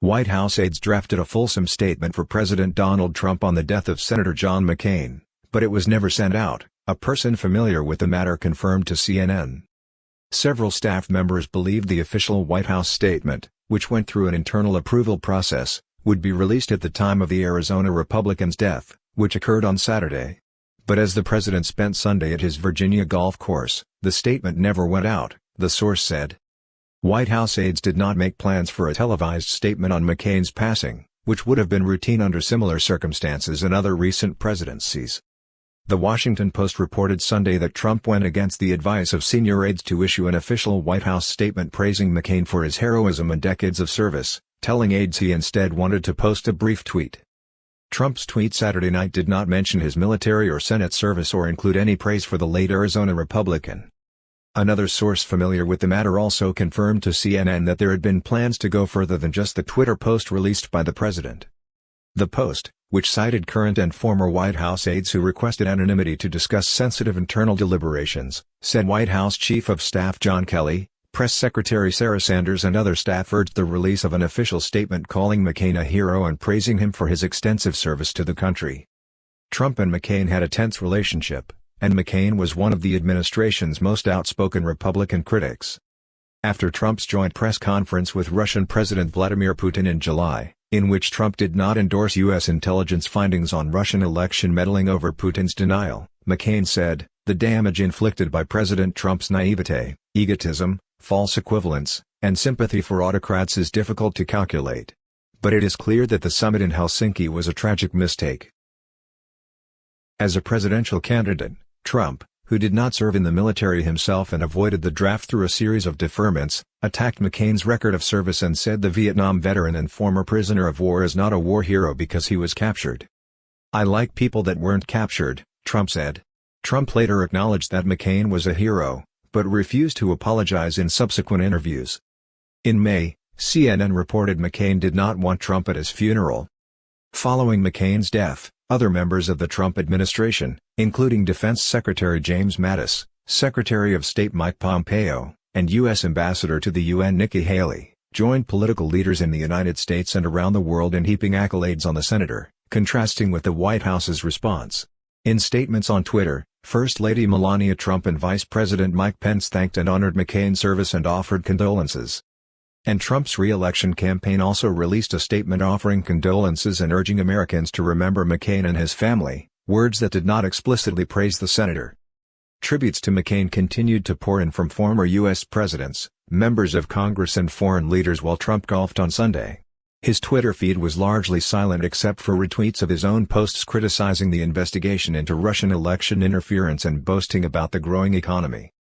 White House aides drafted a fulsome statement for President Donald Trump on the death of Senator John McCain, but it was never sent out, a person familiar with the matter confirmed to CNN. Several staff members believed the official White House statement, which went through an internal approval process, would be released at the time of the Arizona Republican's death, which occurred on Saturday. But as the president spent Sunday at his Virginia golf course, the statement never went out, the source said. White House aides did not make plans for a televised statement on McCain's passing, which would have been routine under similar circumstances in other recent presidencies. The Washington Post reported Sunday that Trump went against the advice of senior aides to issue an official White House statement praising McCain for his heroism and decades of service, telling aides he instead wanted to post a brief tweet. Trump's tweet Saturday night did not mention his military or Senate service or include any praise for the late Arizona Republican. Another source familiar with the matter also confirmed to CNN that there had been plans to go further than just the Twitter post released by the president. The Post, which cited current and former White House aides who requested anonymity to discuss sensitive internal deliberations, said White House Chief of Staff John Kelly, Press Secretary Sarah Sanders and other staff urged the release of an official statement calling McCain a hero and praising him for his extensive service to the country. Trump and McCain had a tense relationship, and McCain was one of the administration's most outspoken Republican critics. After Trump's joint press conference with Russian President Vladimir Putin in July, in which Trump did not endorse U.S. intelligence findings on Russian election meddling over Putin's denial, McCain said, "The damage inflicted by President Trump's naivete, egotism, false equivalence, and sympathy for autocrats is difficult to calculate. But it is clear that the summit in Helsinki was a tragic mistake." As a presidential candidate, Trump, who did not serve in the military himself and avoided the draft through a series of deferments, attacked McCain's record of service and said the Vietnam veteran and former prisoner of war is not a war hero because he was captured. "I like people that weren't captured," Trump said. Trump later acknowledged that McCain was a hero, but refused to apologize in subsequent interviews. In May, CNN reported McCain did not want Trump at his funeral. Following McCain's death, other members of the Trump administration, including Defense Secretary James Mattis, Secretary of State Mike Pompeo, and U.S. Ambassador to the UN Nikki Haley, joined political leaders in the United States and around the world in heaping accolades on the senator, contrasting with the White House's response. In statements on Twitter, First Lady Melania Trump and Vice President Mike Pence thanked and honored McCain's service and offered condolences. And Trump's re-election campaign also released a statement offering condolences and urging Americans to remember McCain and his family, words that did not explicitly praise the senator. Tributes to McCain continued to pour in from former U.S. presidents, members of Congress and foreign leaders while Trump golfed on Sunday. His Twitter feed was largely silent except for retweets of his own posts criticizing the investigation into Russian election interference and boasting about the growing economy.